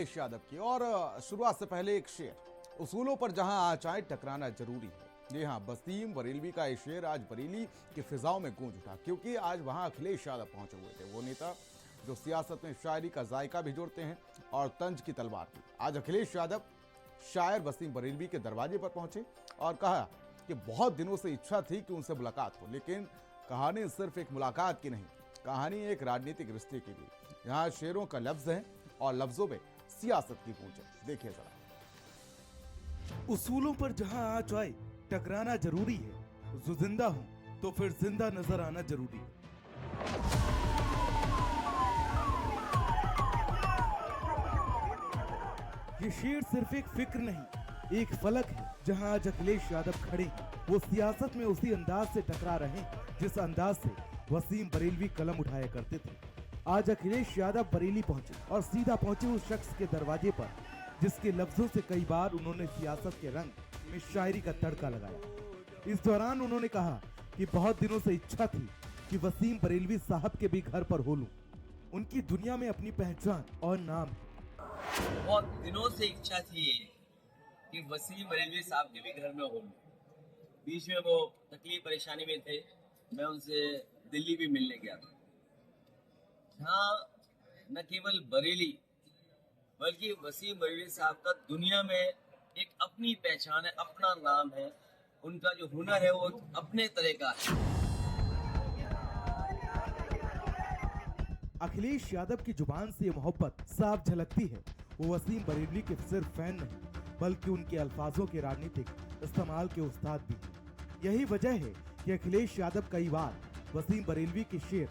अखिलेश यादव की। और शुरुआत से पहले एक शेर, उसूलों पर जहां आँच आए टकराना जरूरी है। जी हाँ, वसीम बरेलवी का ये शेर आज बरेली की फिजाओं में गूंज उठा, क्योंकि आज वहां अखिलेश यादव पहुंचे हुए थे। वो नेता जो सियासत में शायरी का जायका भी जोड़ते हैं और तंज की तलवार भी। आज अखिलेश यादव शायर वसीम बरेलवी के दरवाजे पर पहुंचे और कहा कि बहुत दिनों से इच्छा थी कि उनसे मुलाकात हो, लेकिन कहानी सिर्फ एक मुलाकात की नहीं, कहानी एक राजनीतिक रिश्ते की भी। यहाँ शेरों का लफ्ज है और लफ्जों में सियासत की गूंज है। देखिए जरा। उसूलों पर जहां आँच आए टकराना जरूरी है। जो जिंदा हो तो फिर जिंदा नजर आना जरूरी है। ये शेर सिर्फ एक फिक्र नहीं, एक फलक है। जहां आज अखिलेश यादव खड़े हैं, वो सियासत में उसी अंदाज से टकरा रहे हैं जिस अंदाज से वसीम बरेलवी कलम उठाया करते थे। आज अखिलेश यादव बरेली पहुंचे और सीधा पहुंचे उस शख्स के दरवाजे पर जिसके लफ्जों से कई बार उन्होंने सियासत के रंग में शायरी का तड़का लगाया। इस दौरान उन्होंने कहा कि बहुत दिनों से इच्छा थी कि वसीम बरेलवी साहब के भी घर पर हो लूं। उनकी दुनिया में अपनी पहचान और नाम है। बहुत दिनों से इच्छा थी कि वसीम बरेलवी साहब के भी घर में हो। बीच में वो तकलीफ परेशानी में थे, मैं उनसे दिल्ली भी मिलने गया था। हाँ, न केवल बरेली बल्कि वसीम बरेलवी साहब का दुनिया में एक अपनी पहचान है, अपना नाम है। उनका जो हुनर है वो अपने तरह का है। अखिलेश यादव की जुबान से ये मोहब्बत साफ झलकती है। वो वसीम बरेलवी के सिर्फ फैन नहीं, बल्कि उनके अल्फाजों के राजनीतिक इस्तेमाल के उस्ताद भी हैं। यही वजह है कि अखिलेश यादव कई बार वसीम बरेलवी के शेर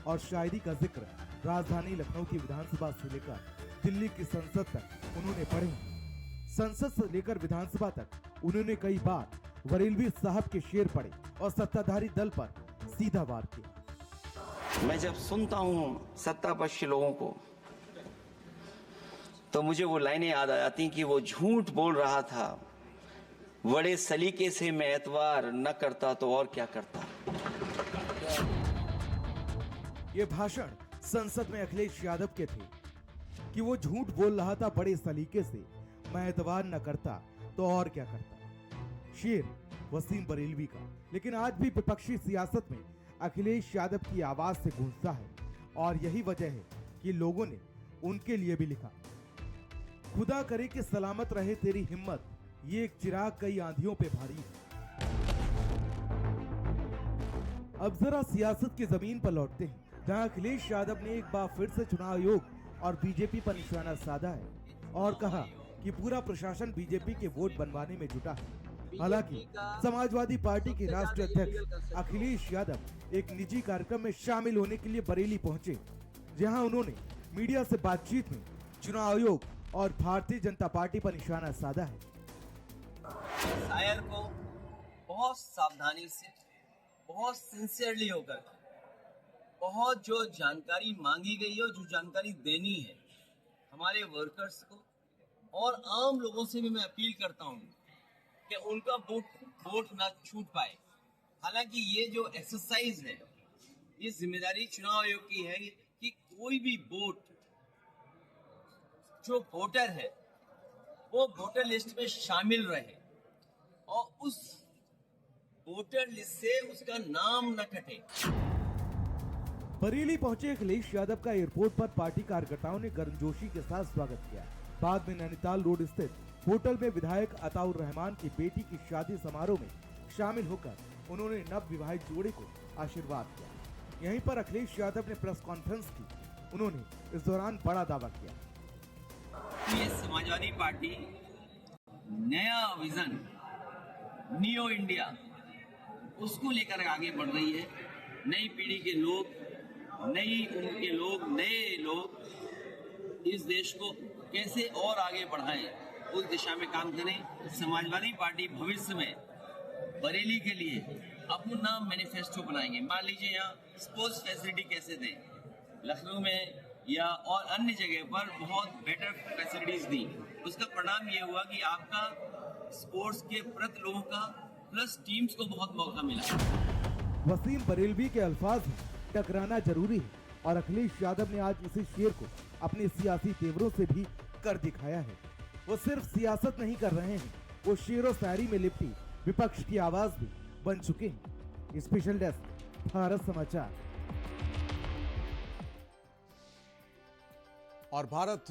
और शायरी का जिक्र राजधानी लखनऊ की विधानसभा से लेकर दिल्ली की संसद तक उन्होंने पढ़े। संसद से लेकर विधानसभा तक उन्होंने कई बार बरेलवी साहब के शेर पढ़े और सत्ताधारी दल पर सीधा वार किया। मैं जब सुनता हूँ सत्तापक्ष लोगों को तो मुझे वो लाइनें याद आ जाती कि वो झूठ बोल रहा था, बड़े सलीके से मैं एतवार न करता तो और क्या करता। ये भाषण संसद में अखिलेश यादव के थे कि वो झूठ बोल रहा था बड़े सलीके से, मैं एतवार न करता तो और क्या करता। शेर वसीम बरेलवी का। लेकिन आज भी विपक्षी सियासत में अखिलेश यादव की आवाज से गूंजता है और यही वजह है कि लोगों ने उनके लिए भी लिखा, खुदा करे कि सलामत रहे तेरी हिम्मत, ये एक चिराग कई आंधियों पे भारी है। अब जरा सियासत की जमीन पर लौटते हैं, जहां अखिलेश यादव ने एक बार फिर से चुनाव आयोग और बीजेपी पर निशाना साधा है और कहा कि पूरा प्रशासन बीजेपी के वोट बनवाने में जुटा है। हालांकि समाजवादी पार्टी के राष्ट्रीय अध्यक्ष अखिलेश यादव एक निजी कार्यक्रम में शामिल होने के लिए बरेली पहुंचे, जहां उन्होंने मीडिया से बातचीत में चुनाव आयोग और भारतीय जनता पार्टी पर निशाना साधा है। शायर को बहुत सावधानी से, बहुत सिंसियरली होकर, बहुत जो जानकारी मांगी गई है, जो जानकारी देनी है हमारे वर्कर्स को और आम लोगों से भी मैं अपील करता हूँ कि उनका वोट ना छूट पाए। हालांकि ये जो एक्सरसाइज है, ये जिम्मेदारी चुनाव आयोग की है कि कोई भी वोट जो वोटर है वो वोटर लिस्ट में शामिल रहे और उस वोटर लिस्ट से उसका नाम न कटे। बरेली पहुंचे अखिलेश यादव का एयरपोर्ट पर पार्टी कार्यकर्ताओं ने गर्मजोशी के साथ स्वागत किया। बाद में नैनीताल रोड स्थित होटल में विधायक अताउर रहमान की बेटी की शादी समारोह में शामिल होकर उन्होंने नव विवाहित जोड़े को आशीर्वाद किया। यहीं पर अखिलेश यादव ने प्रेस कॉन्फ्रेंस की। उन्होंने इस दौरान बड़ा दावा किया, ये समाजवादी पार्टी नया विजन, न्यू इंडिया, उसको लेकर आगे बढ़ रही है। नई पीढ़ी के लोग, नई उम्र के लोग, नए लोग इस देश को कैसे और आगे बढ़ाएं, उस दिशा में काम करें। समाजवादी पार्टी भविष्य में बरेली के लिए अपना मैनिफेस्टो बनाएंगे। मान लीजिए यहाँ स्पोर्ट्स फैसिलिटी कैसे दें, लखनऊ में या और अन्य जगह पर बहुत बेटर फैसिलिटीज दी। उसका परिणाम ये हुआ कि आपका स्पोर्ट्स के प्रति लोगों का प्लस टीम्स को बहुत मौका मिला। वसीम बरेलवी के अल्फाज हैं, टकराना जरूरी है और अखिलेश यादव ने आज इसी शेर को अपने सियासी तेवरों से भी कर दिखाया है। वो सिर्फ सियासत नहीं कर रहे हैं, वो शेरो शायरी में लिपटी विपक्ष की आवाज भी बन चुके हैं। स्पेशल डेस्क, भारत समाचार। और भारत